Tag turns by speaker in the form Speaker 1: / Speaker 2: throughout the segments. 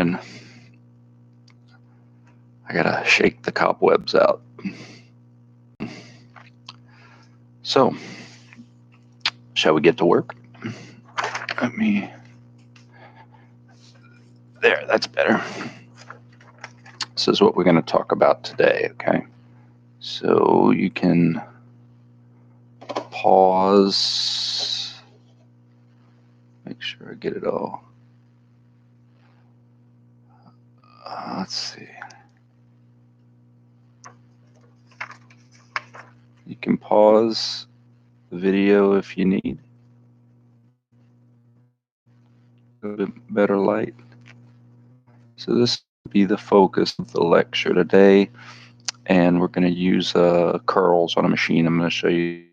Speaker 1: morning. I gotta shake the cobwebs out. So, shall we get to work? There, that's better. This is what we're going to talk about today, okay? So you can pause, make sure I get it all. Let's see. You can pause the video if you need. A bit better light. So this will be the focus of the lecture today, and we're going to use curls on a machine. I'm going to show you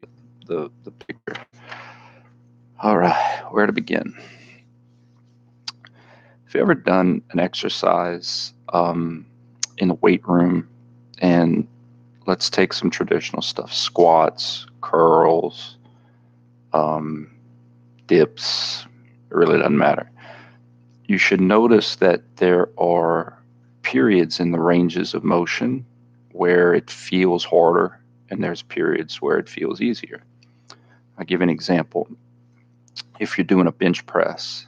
Speaker 1: the picture. All right, where to begin? Have you ever done an exercise in the weight room, and let's take some traditional stuff, squats, curls, dips, it really doesn't matter. You should notice that there are periods in the ranges of motion where it feels harder, and there's periods where it feels easier. I'll give you an example. If you're doing a bench press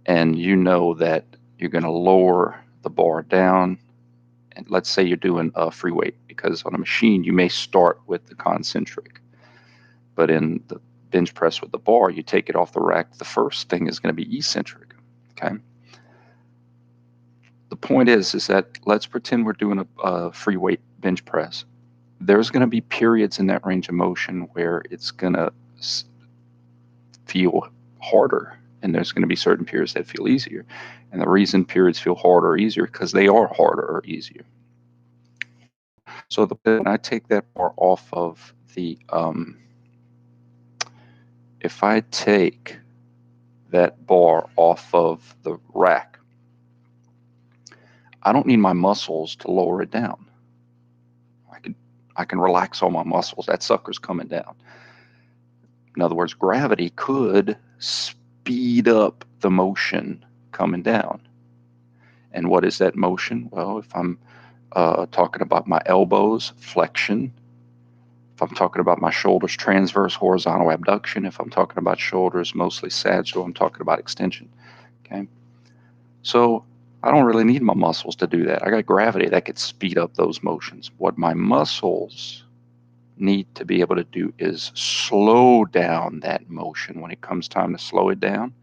Speaker 1: and you know that you're going to lower the bar down, and let's say you're doing a free weight, because on a machine you may start with the concentric, but in the bench press with the bar, you take it off the rack, the first thing is going to be eccentric. Okay. The point is that let's pretend we're doing a free weight bench press. There's going to be periods in that range of motion where it's going to feel harder, and there's going to be certain periods that feel easier. And the reason periods feel harder or easier because they are harder or easier. So when I take that bar off of the, if I take that bar off of the rack, I don't need my muscles to lower it down. I can relax all my muscles. That sucker's coming down. In other words, gravity could speed up the motion coming down. And what is that motion? Well, if I'm talking about my elbows, flexion. If I'm talking about my shoulders, transverse horizontal abduction. If I'm talking about shoulders, mostly sagittal, I'm talking about extension. Okay. So I don't really need my muscles to do that. I got gravity that could speed up those motions. What my muscles need to be able to do is slow down that motion when it comes time to slow it down,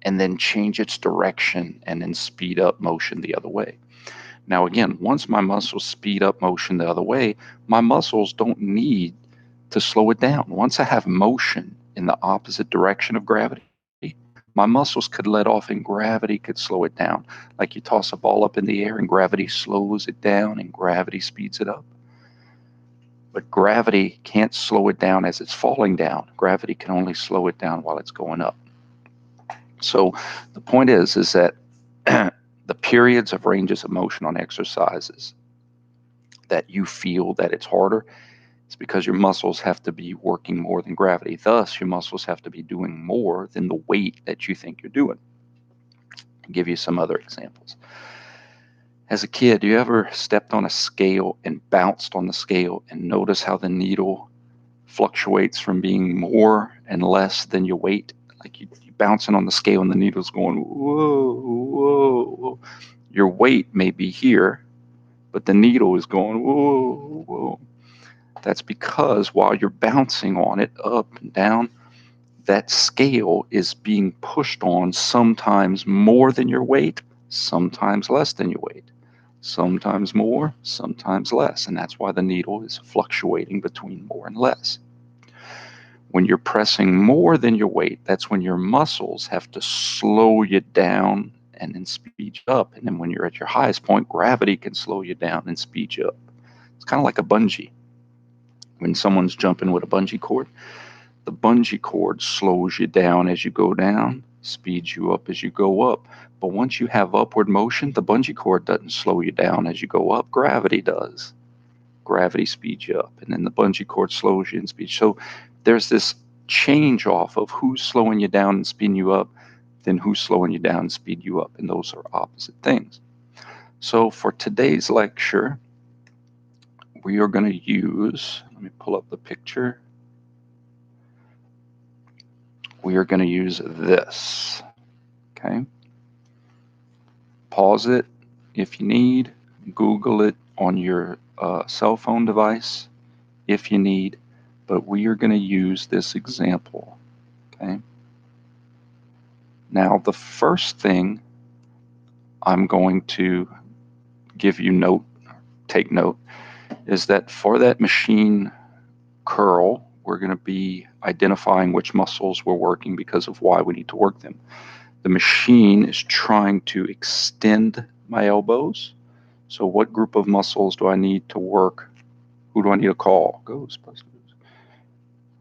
Speaker 1: and then change its direction and then speed up motion the other way. Now again, once my muscles speed up motion the other way, my muscles don't need to slow it down. Once I have motion in the opposite direction of gravity, my muscles could let off and gravity could slow it down. Like you toss a ball up in the air and gravity slows it down and gravity speeds it up. But gravity can't slow it down as it's falling down. Gravity can only slow it down while it's going up. So the point is that the periods of ranges of motion on exercises that you feel that it's harder, it's because your muscles have to be working more than gravity. Thus, your muscles have to be doing more than the weight that you think you're doing. I'll give you some other examples. As a kid, you ever stepped on a scale and bounced on the scale and notice how the needle fluctuates from being more and less than your weight? Like you're bouncing on the scale and the needle's going, whoa, whoa, whoa. Your weight may be here, but the needle is going, whoa, whoa. That's because while you're bouncing on it up and down, that scale is being pushed on sometimes more than your weight, sometimes less than your weight, sometimes more, sometimes less. And that's why the needle is fluctuating between more and less. When you're pressing more than your weight, that's when your muscles have to slow you down and then speed you up. And then when you're at your highest point, gravity can slow you down and speed you up. It's kind of like a bungee. When someone's jumping with a bungee cord, the bungee cord slows you down as you go down, speeds you up as you go up. But once you have upward motion, the bungee cord doesn't slow you down as you go up. Gravity does. Gravity speeds you up, and then the bungee cord slows you and speeds. So there's this change off of who's slowing you down and speeding you up. then who's slowing you down and speed you up? And those are opposite things. So for today's lecture, we are going to use, let me pull up the picture. We are going to use this, okay? Pause it if you need, Google it on your cell phone device if you need, but we are going to use this example, okay? Now, the first thing I'm going to give you take note, is that for that machine curl, we're going to be identifying which muscles we're working because of why we need to work them. The machine is trying to extend my elbows. So what group of muscles do I need to work? Who do I need to call? Ghostbusters.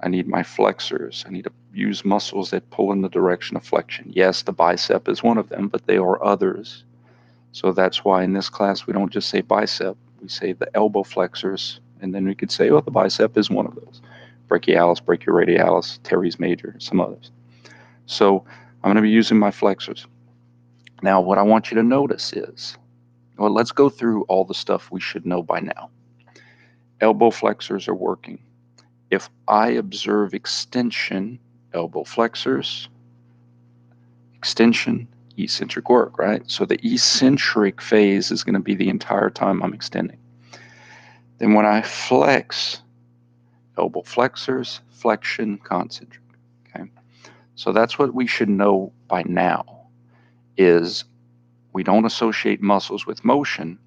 Speaker 1: I need my flexors. I need to use muscles that pull in the direction of flexion. Yes, the bicep is one of them, but there are others. So that's why in this class we don't just say bicep, we say the elbow flexors, and then we could say, oh, the bicep is one of those. Brachialis, brachioradialis, teres major, some others. So I'm going to be using my flexors. Now what I want you to notice is, well, let's go through all the stuff we should know by now. Elbow flexors are working. If I observe extension, elbow flexors, extension, eccentric work, right? So the eccentric phase is going to be the entire time I'm extending. Then when I flex, elbow flexors, flexion, concentric, okay? So that's what we should know by now, is we don't associate muscles with motion,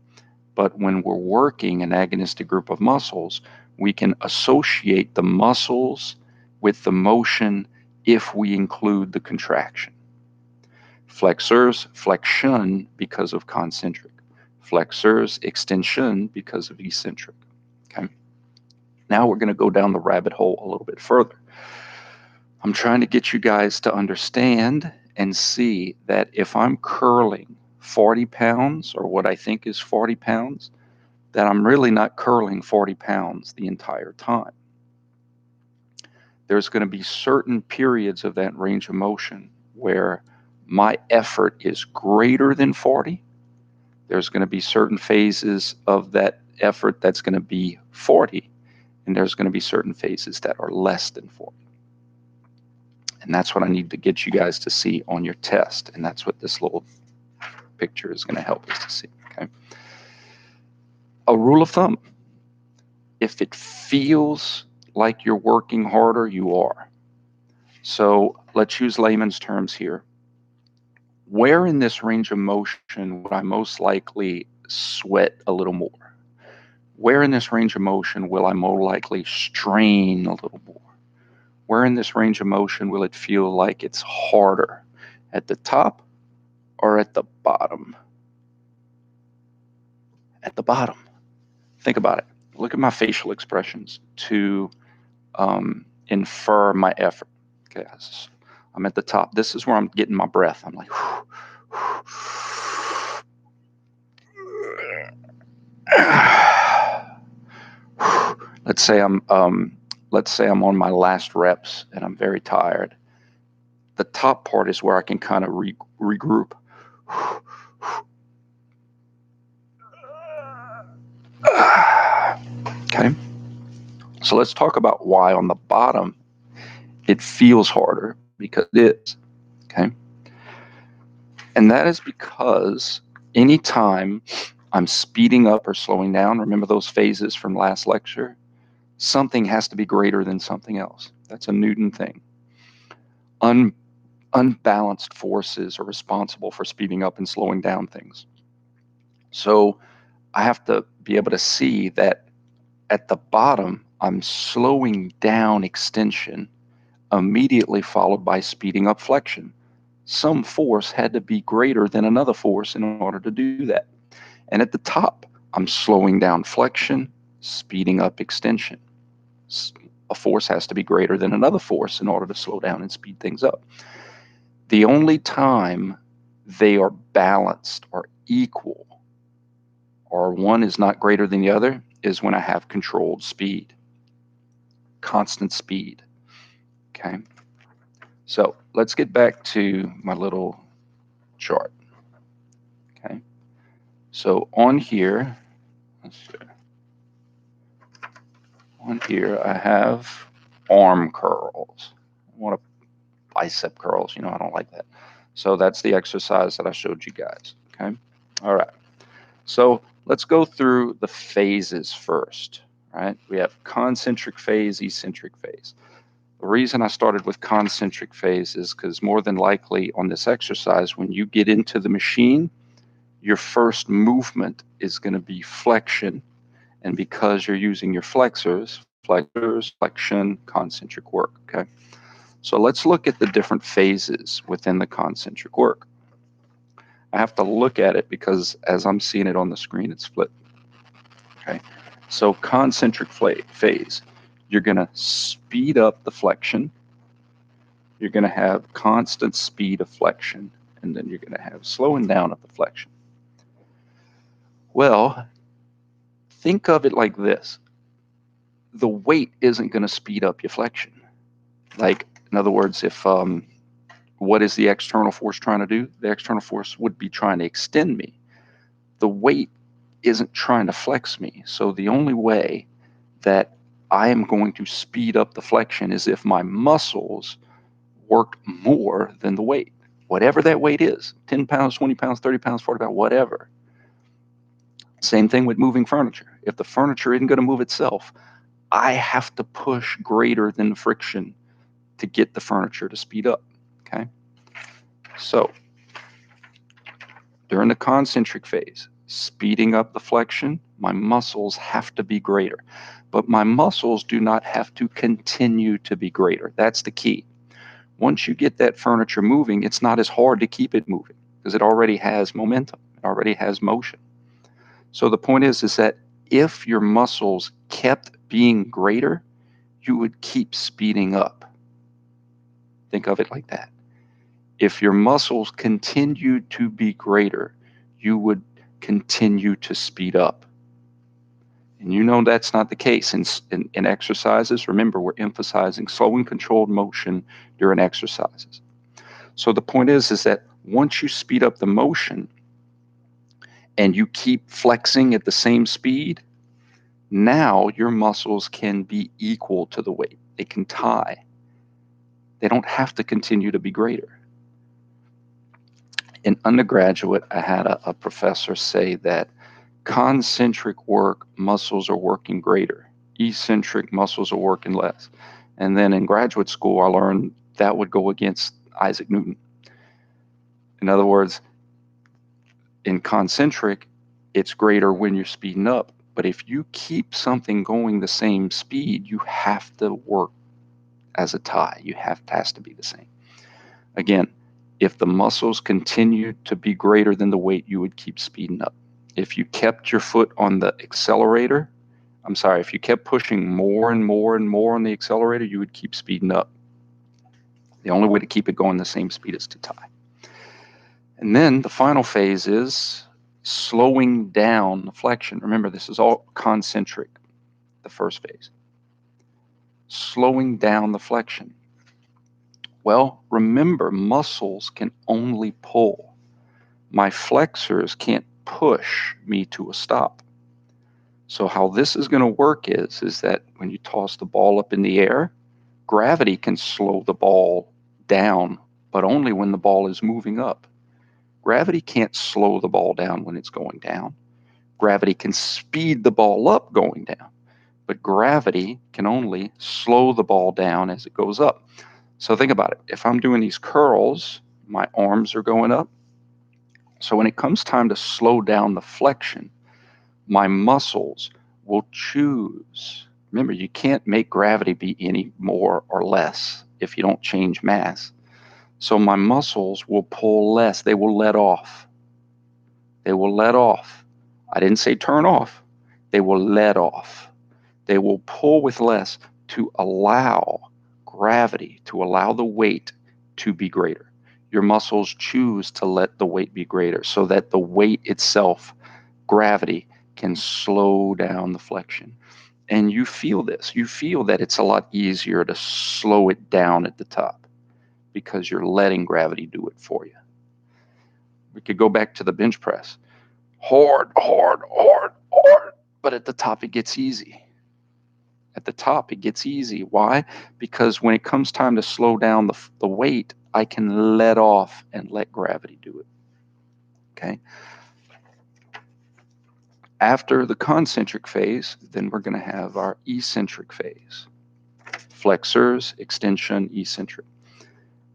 Speaker 1: but when we're working an agonistic group of muscles, we can associate the muscles with the motion if we include the contraction. Flexors, flexion because of concentric. Flexors, extension because of eccentric. Okay. Now we're going to go down the rabbit hole a little bit further. I'm trying to get you guys to understand and see that if I'm curling 40 pounds, or what I think is 40 pounds, that I'm really not curling 40 pounds the entire time. There's going to be certain periods of that range of motion where my effort is greater than 40. There's going to be certain phases of that effort that's going to be 40, and there's going to be certain phases that are less than 40. And that's what I need to get you guys to see on your test, and that's what this little picture is going to help us to see, okay? A rule of thumb: if it feels like you're working harder, you are. So let's use layman's terms here. Where in this range of motion would I most likely sweat a little more? Where in this range of motion will I more likely strain a little more? Where in this range of motion will it feel like it's harder? At the top or at the bottom? At the bottom. Think about it. Look at my facial expressions to infer my effort. Okay, I'm at the top. This is where I'm getting my breath. I'm like, let's say I'm on my last reps and I'm very tired. The top part is where I can kind of regroup. Okay, so let's talk about why on the bottom it feels harder, because it is. Okay, and that is because anytime I'm speeding up or slowing down, remember those phases from last lecture, something has to be greater than something else. That's a Newton thing. Unbalanced forces are responsible for speeding up and slowing down things. So I have to be able to see that at the bottom, I'm slowing down extension, immediately followed by speeding up flexion. Some force had to be greater than another force in order to do that. And at the top, I'm slowing down flexion, speeding up extension. A force has to be greater than another force in order to slow down and speed things up. The only time they are balanced or equal, or one is not greater than the other, is when I have controlled speed, constant speed. Okay. So let's get back to my little chart. Okay. So on here, let's see. On here, I have arm curls. I want bicep curls. I don't like that. So that's the exercise that I showed you guys. Okay. All right. So let's go through the phases first. Right. We have concentric phase, eccentric phase. The reason I started with concentric phase is because more than likely on this exercise, when you get into the machine, your first movement is going to be flexion. And because you're using your flexors, flexion, concentric work. Okay. So let's look at the different phases within the concentric work. I have to look at it because as I'm seeing it on the screen, it's flipped. Okay. So concentric phase, you're going to speed up the flexion. You're going to have constant speed of flexion, and then you're going to have slowing down of the flexion. Well, think of it like this. The weight isn't going to speed up your flexion. Like, in other words, if what is the external force trying to do? The external force would be trying to extend me. The weight isn't trying to flex me. So the only way that I am going to speed up the flexion is if my muscles work more than the weight. Whatever that weight is, 10 pounds, 20 pounds, 30 pounds, 40 pounds, whatever. Same thing with moving furniture. If the furniture isn't going to move itself, I have to push greater than the friction to get the furniture to speed up. Okay. So during the concentric phase, speeding up the flexion, my muscles have to be greater. But my muscles do not have to continue to be greater. That's the key. Once you get that furniture moving, it's not as hard to keep it moving because it already has momentum. It already has motion. So the point is that if your muscles kept being greater, you would keep speeding up. Think of it like that. If your muscles continued to be greater, you would continue to speed up. And that's not the case in exercises. Remember, we're emphasizing slow and controlled motion during exercises. So the point is that once you speed up the motion and you keep flexing at the same speed, now your muscles can be equal to the weight. They can tie. They don't have to continue to be greater. In undergraduate, I had a professor say that concentric work, muscles are working greater. Eccentric, muscles are working less. And then in graduate school, I learned that would go against Isaac Newton. In other words, in concentric, it's greater when you're speeding up. But if you keep something going the same speed, you have to work as a tie. Has to be the same. Again, if the muscles continued to be greater than the weight, you would keep speeding up. If you kept your foot on the accelerator, if you kept pushing more and more and more on the accelerator, you would keep speeding up. The only way to keep it going the same speed is to tie. And then the final phase is slowing down the flexion. Remember, this is all concentric, the first phase. Slowing down the flexion. Well, remember, muscles can only pull. My flexors can't push me to a stop. So how this is going to work is that when you toss the ball up in the air, gravity can slow the ball down, but only when the ball is moving up. Gravity can't slow the ball down when it's going down. Gravity can speed the ball up going down, but gravity can only slow the ball down as it goes up. So think about it. If I'm doing these curls, my arms are going up. So when it comes time to slow down the flexion, my muscles will choose. Remember, you can't make gravity be any more or less if you don't change mass. So my muscles will pull less. They will let off. They will let off. I didn't say turn off. They will let off. They will pull with less to allow gravity, to allow the weight to be greater. Your muscles choose to let the weight be greater so that the weight itself, gravity, can slow down the flexion. And you feel this. You feel that it's a lot easier to slow it down at the top because you're letting gravity do it for you. We could go back to the bench press. Hard, hard, hard, hard. But at the top, it gets easy. At the top, it gets easy. Why? Because when it comes time to slow down the weight, I can let off and let gravity do it. Okay? After the concentric phase, then we're going to have our eccentric phase. Flexors, extension, eccentric.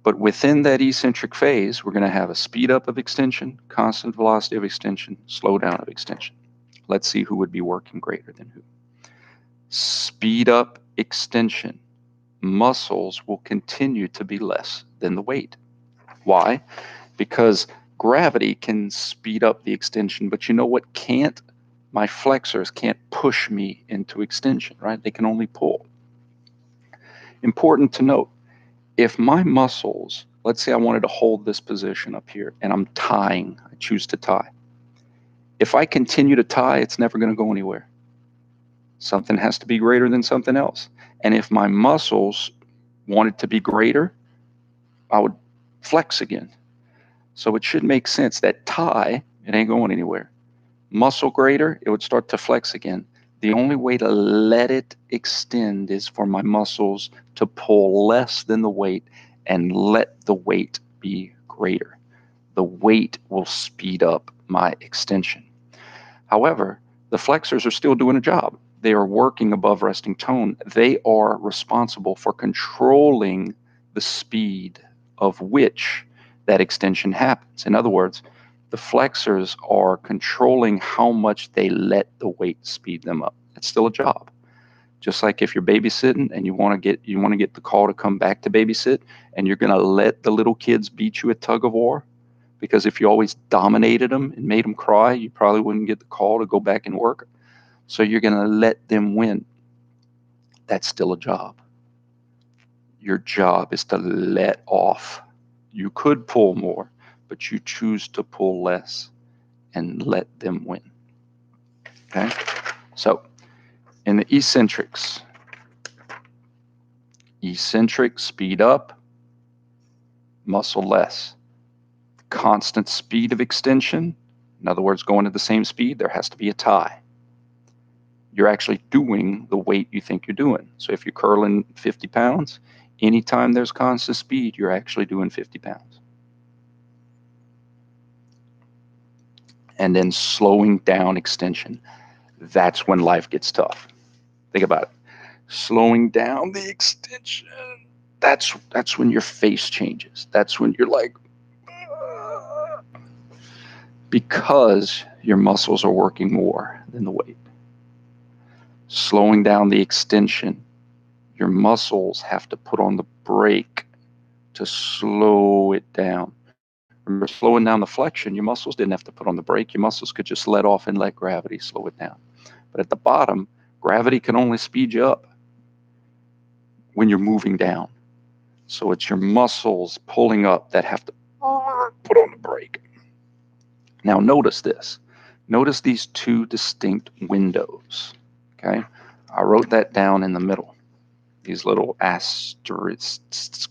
Speaker 1: But within that eccentric phase, we're going to have a speed up of extension, constant velocity of extension, slow down of extension. Let's see who would be working greater than who. Speed up extension. Muscles will continue to be less than the weight. Why? Because gravity can speed up the extension, but you know what can't? My flexors can't push me into extension, right? They can only pull. Important to note, if my muscles, let's say I wanted to hold this position up here and I'm tying, I choose to tie. If I continue to tie, it's never going to go anywhere. Something has to be greater than something else. And if my muscles wanted to be greater, I would flex again. So it should make sense that tie, it ain't going anywhere. Muscle greater, it would start to flex again. The only way to let it extend is for my muscles to pull less than the weight and let the weight be greater. The weight will speed up my extension. However, the flexors are still doing a job. They are working above resting tone. They are responsible for controlling the speed of which that extension happens. In other words, the flexors are controlling how much they let the weight speed them up. It's still a job. Just like if you're babysitting and you want to get the call to come back to babysit, and you're going to let the little kids beat you at tug of war, because if you always dominated them and made them cry, you probably wouldn't get the call to go back and work. So you're going to let them win. That's still a job. Your job is to let off. You could pull more, but you choose to pull less and let them win. Okay? So in the eccentrics, eccentric speed up, muscle less. Constant speed of extension, in other words, going at the same speed, there has to be a tie. You're actually doing the weight you think you're doing. So if you're curling 50 pounds, anytime there's constant speed, you're actually doing 50 pounds. And then slowing down extension. That's when life gets tough. Think about it. Slowing down the extension. That's when your face changes. That's when you're like, because your muscles are working more than the weight. Slowing down the extension, your muscles have to put on the brake to slow it down. Remember, slowing down the flexion, your muscles didn't have to put on the brake. Your muscles could just let off and let gravity slow it down. But at the bottom, gravity can only speed you up when you're moving down. So it's your muscles pulling up that have to put on the brake. Now notice this. Notice these two distinct windows. Okay, I wrote that down in the middle. These little asterisks.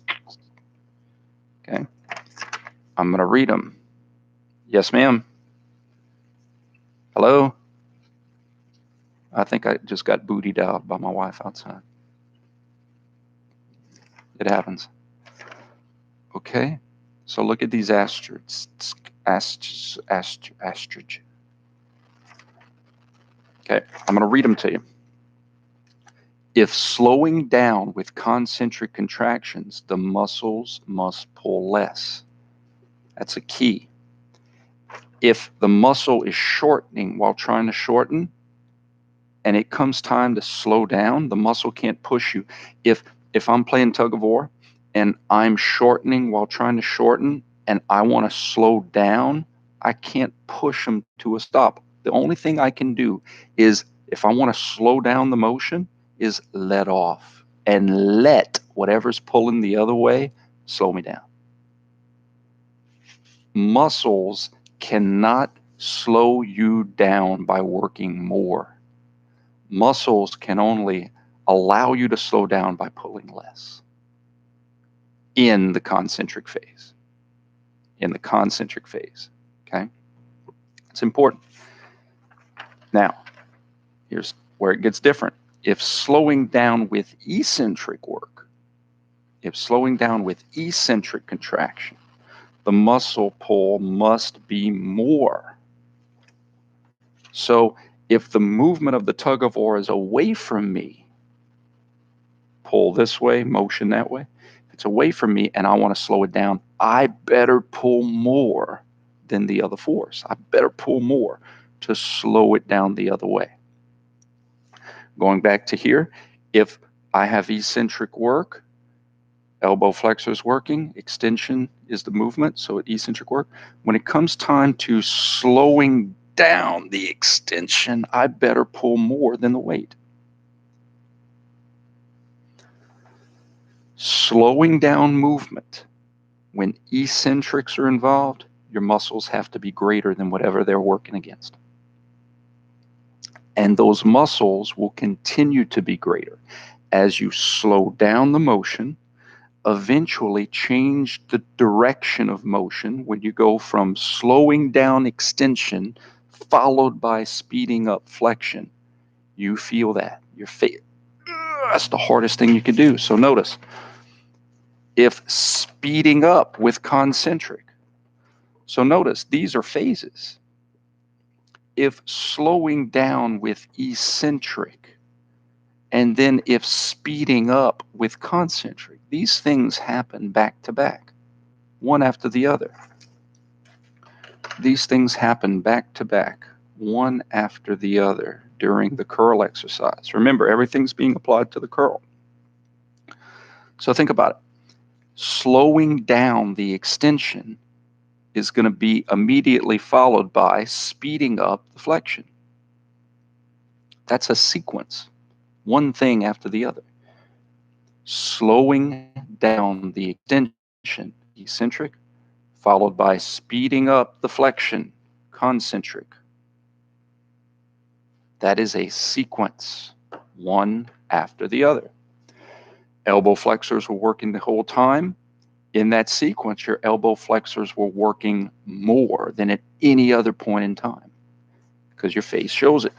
Speaker 1: Okay, I'm going to read them. Yes, ma'am. Hello? I think I just got bootied out by my wife outside. It happens. Okay, so look at these asterisks. Asterisk. Okay, I'm going to read them to you. If slowing down with concentric contractions, the muscles must pull less. That's a key. If the muscle is shortening while trying to shorten, and it comes time to slow down, the muscle can't push you. If I'm playing tug of war and I'm shortening while trying to shorten and I want to slow down, I can't push them to a stop. The only thing I can do is, if I want to slow down the motion, is let off and let whatever's pulling the other way slow me down. Muscles cannot slow you down by working more. Muscles can only allow you to slow down by pulling less. in the concentric phase. In the concentric phase, okay? It's important. Now, here's where it gets different. If slowing down with eccentric work, if slowing down with eccentric contraction, the muscle pull must be more. So if the movement of the tug of war is away from me, pull this way, motion that way, if it's away from me and I want to slow it down, I better pull more than the other force. I better pull more to slow it down the other way. Going back to here, if I have eccentric work, elbow flexors working, extension is the movement, so eccentric work. When it comes time to slowing down the extension, I better pull more than the weight. Slowing down movement, when eccentrics are involved, your muscles have to be greater than whatever they're working against. And those muscles will continue to be greater as you slow down the motion, eventually change the direction of motion when you go from slowing down extension followed by speeding up flexion. You feel that. Your face. That's the hardest thing you can do. So notice, if speeding up with concentric, so notice these are phases. If slowing down with eccentric, and then if speeding up with concentric, these things happen back to back, one after the other. These things happen back to back, one after the other during the curl exercise. Remember, everything's being applied to the curl. So think about it. Slowing down the extension is going to be immediately followed by speeding up the flexion. That's a sequence, one thing after the other. Slowing down the extension, eccentric, followed by speeding up the flexion, concentric. That is a sequence, one after the other. Elbow flexors were working the whole time. In that sequence, your elbow flexors were working more than at any other point in time because your face shows it.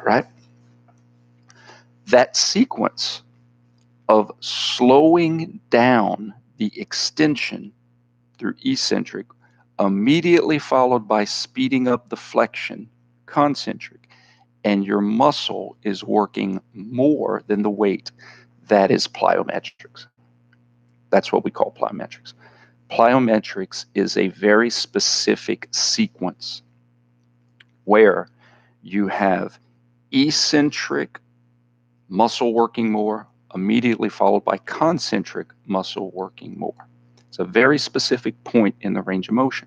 Speaker 1: Right? That sequence of slowing down the extension through eccentric, immediately followed by speeding up the flexion, concentric, and your muscle is working more than the weight. That is plyometrics. That's what we call plyometrics. Plyometrics is a very specific sequence where you have eccentric muscle working more, immediately followed by concentric muscle working more. It's a very specific point in the range of motion.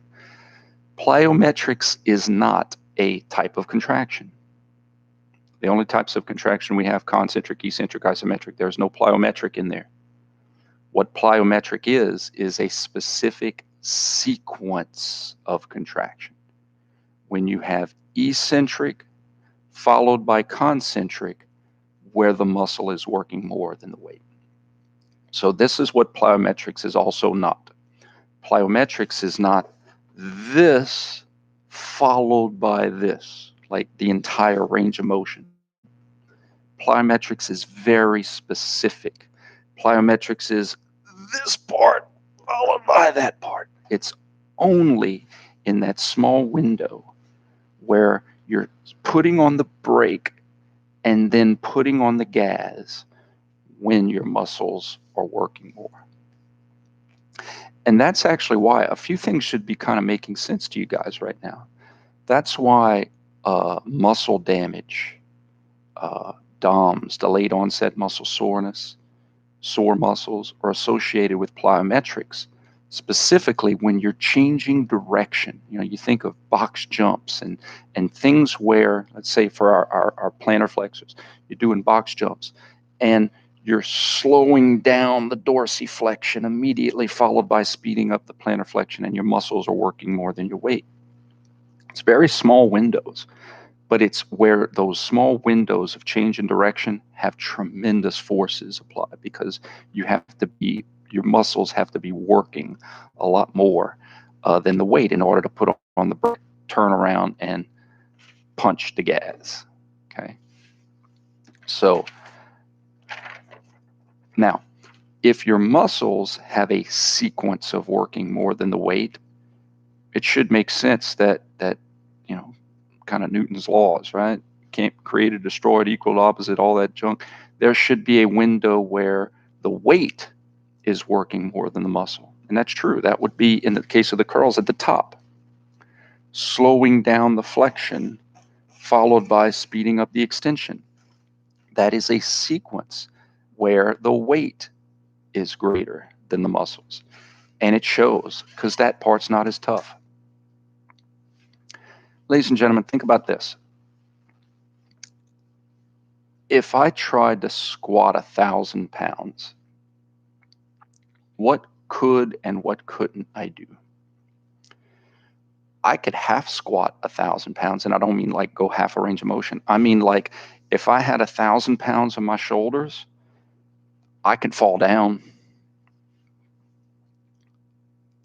Speaker 1: Plyometrics is not a type of contraction. The only types of contraction we have, concentric, eccentric, isometric. There's no plyometric in there. What plyometric is a specific sequence of contraction. When you have eccentric followed by concentric, where the muscle is working more than the weight. So this is what plyometrics is also not. Plyometrics is not this followed by this, like the entire range of motion. Plyometrics is very specific. Plyometrics is this part followed by that part. It's only in that small window where you're putting on the brake and then putting on the gas when your muscles are working more. And that's actually why a few things should be kind of making sense to you guys right now. That's why muscle damage, DOMS, delayed onset muscle soreness, sore muscles are associated with plyometrics, specifically when you're changing direction. You know, you think of box jumps and things where, let's say for our plantar flexors, you're doing box jumps and you're slowing down the dorsiflexion immediately followed by speeding up the plantar flexion, and your muscles are working more than your weight. It's very small windows. but it's where those small windows of change in direction have tremendous forces applied, because your muscles have to be working a lot more than the weight in order to put on the brake, turn around, and punch the gas. Okay. So now, if your muscles have a sequence of working more than the weight, it should make sense that kind of Newton's laws, right? Can't create or destroy it, equal, opposite, all that junk. There should be a window where the weight is working more than the muscle. And that's true. That would be, in the case of the curls, at the top, slowing down the flexion followed by speeding up the extension. That is a sequence where the weight is greater than the muscles. And it shows, because that part's not as tough. Ladies and gentlemen, think about this. If I tried to squat 1,000 pounds, what could and what couldn't I do? I could half squat 1,000 pounds, and I don't mean like go half a range of motion. I mean like if I had 1,000 pounds on my shoulders, I could fall down.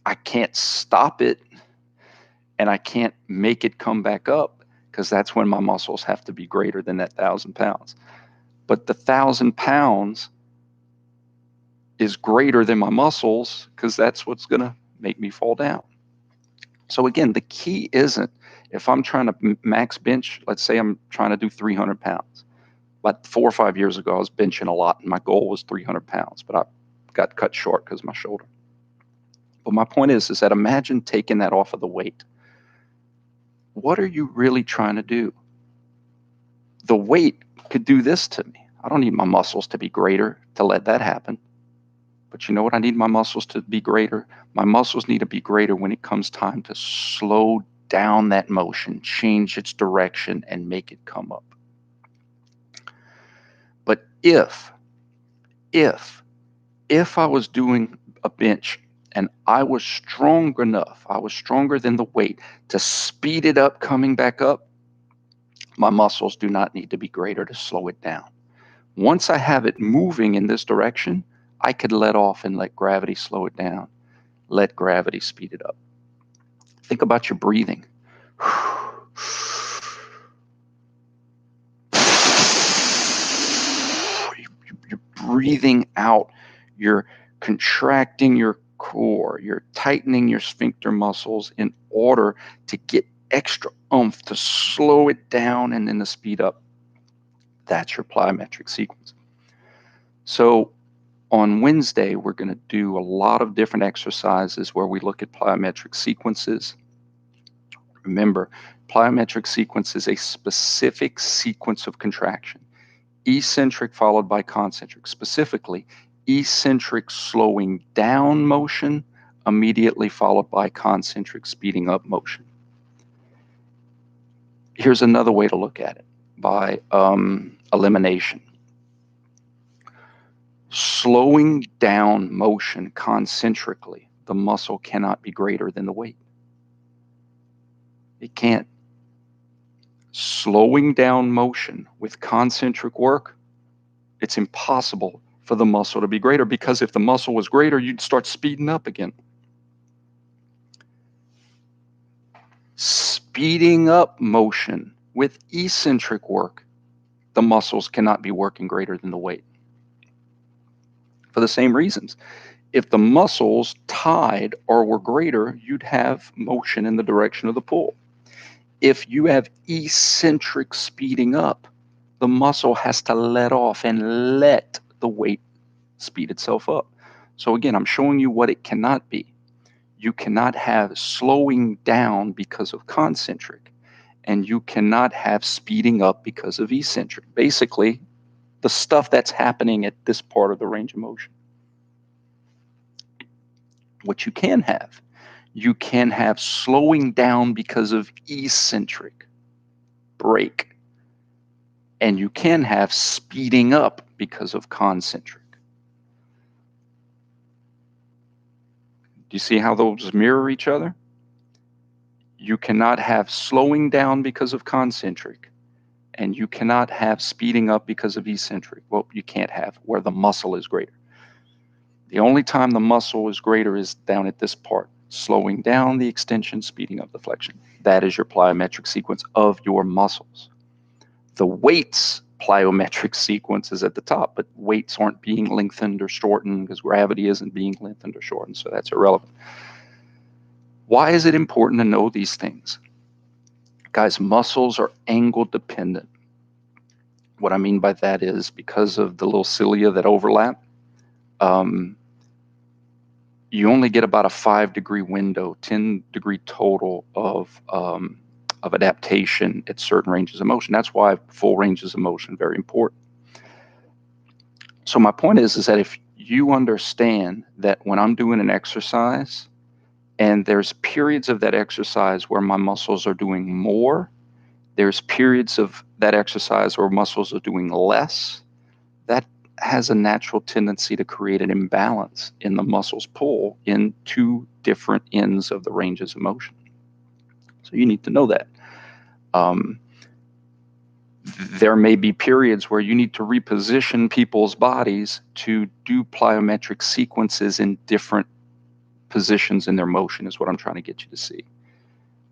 Speaker 1: I can't stop it, and I can't make it come back up, because that's when my muscles have to be greater than that 1,000 pounds. But the 1,000 pounds is greater than my muscles, because that's what's going to make me fall down. So again, the key isn't, if I'm trying to max bench, let's say I'm trying to do 300 pounds. About 4 or 5 years ago, I was benching a lot, and my goal was 300 pounds, but I got cut short because of my shoulder. But my point is that imagine taking that off of the weight. What are you really trying to do? The weight could do this to me. I don't need my muscles to be greater to let that happen. But you know what I need my muscles to be greater? My muscles need to be greater when it comes time to slow down that motion, change its direction, and make it come up. But if I was doing a bench and I was strong enough, I was stronger than the weight to speed it up coming back up, my muscles do not need to be greater to slow it down. Once I have it moving in this direction, I could let off and let gravity slow it down, let gravity speed it up. Think about your breathing. You're breathing out. You're contracting your core. You're tightening your sphincter muscles in order to get extra oomph to slow it down and then to speed up. That's your plyometric sequence. So on Wednesday, we're going to do a lot of different exercises where we look at plyometric sequences. Remember, plyometric sequence is a specific sequence of contraction. Eccentric followed by concentric. Specifically, eccentric slowing down motion immediately followed by concentric speeding up motion. Here's another way to look at it, by elimination. Slowing down motion concentrically, the muscle cannot be greater than the weight. It can't. Slowing down motion with concentric work, it's impossible for the muscle to be greater, because if the muscle was greater, you'd start speeding up again. Speeding up motion with eccentric work, the muscles cannot be working greater than the weight. For the same reasons. If the muscles tied or were greater, you'd have motion in the direction of the pull. If you have eccentric speeding up, the muscle has to let off and let the weight speed itself up. So again, I'm showing you what it cannot be. You cannot have slowing down because of concentric, and you cannot have speeding up because of eccentric. Basically, the stuff that's happening at this part of the range of motion. What you can have slowing down because of eccentric, brake, and you can have speeding up because of concentric. Do you see how those mirror each other? You cannot have slowing down because of concentric, And you cannot have speeding up because of eccentric. Well, you can't have where the muscle is greater. The only time the muscle is greater is down at this part, slowing down the extension, speeding up the flexion. That is your plyometric sequence of your muscles. The weights plyometric sequence is at the top, but weights aren't being lengthened or shortened because gravity isn't being lengthened or shortened, so that's irrelevant. Why is it important to know these things? Guys, muscles are angle dependent. What I mean by that is because of the little cilia that overlap, you only get about a 5-degree window, 10-degree total of adaptation at certain ranges of motion. That's why full ranges of motion very important. So my point is that if you understand that when I'm doing an exercise and there's periods of that exercise where my muscles are doing more, there's periods of that exercise where muscles are doing less, that has a natural tendency to create an imbalance in the muscles pull in two different ends of the ranges of motion. So you need to know that. There may be periods where you need to reposition people's bodies to do plyometric sequences in different positions in their motion is what I'm trying to get you to see.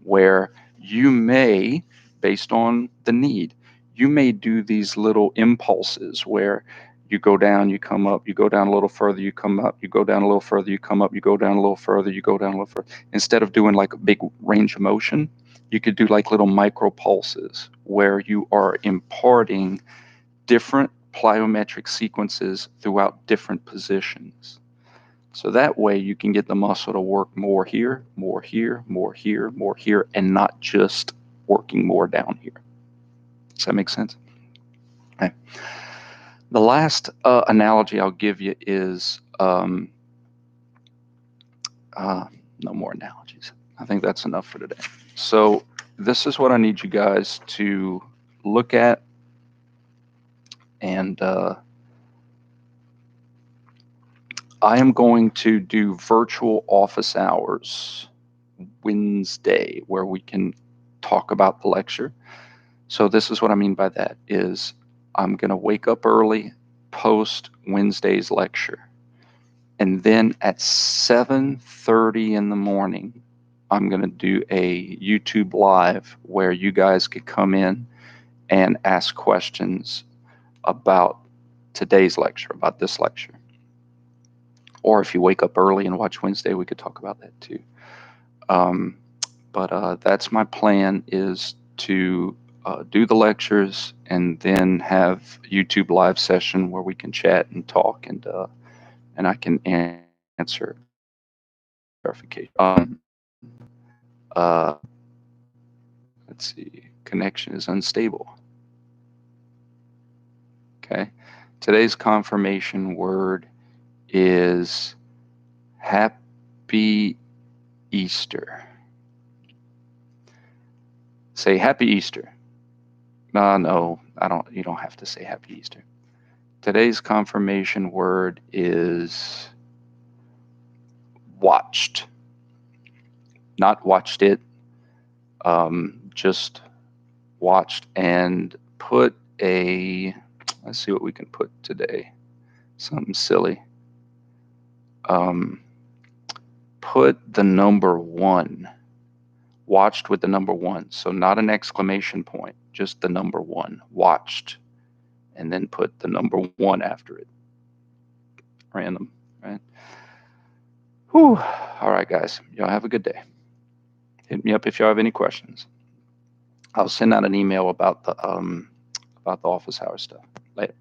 Speaker 1: Where you may, based on the need, you may do these little impulses where you go down, you come up, you go down a little further, you come up, you go down a little further, you come up, you go down a little further, you go down a little further. Instead of doing like a big range of motion, you could do like little micro pulses where you are imparting different plyometric sequences throughout different positions. So that way you can get the muscle to work more here, more here, more here, more here, and not just working more down here. Does that make sense? Okay. The last analogy I'll give you is no more analogies. I think that's enough for today. So this is what I need you guys to look at, and I am going to do virtual office hours Wednesday where we can talk about the lecture. So this is what I mean by that is I'm going to wake up early, post Wednesday's lecture, and then at 7:30 in the morning, I'm going to do a YouTube live where you guys could come in and ask questions about today's lecture, about this lecture. Or if you wake up early and watch Wednesday, we could talk about that too. But that's my plan, is to do the lectures and then have YouTube live session where we can chat and talk, and I can answer clarification. Let's see, connection is unstable. Okay, today's confirmation word is Happy Easter. Say Happy Easter. No, I don't. You don't have to say Happy Easter. Today's confirmation word is watched. Not watched it. Just watched, and put a. Let's see what we can put today. Something silly. Put the number 1. Watched with the number 1. So not an exclamation point, just the number 1. Watched. And then put the number 1 after it. Random, right? Whew. All right, guys. Y'all have a good day. Hit me up if y'all have any questions. I'll send out an email about the office hour stuff. Later.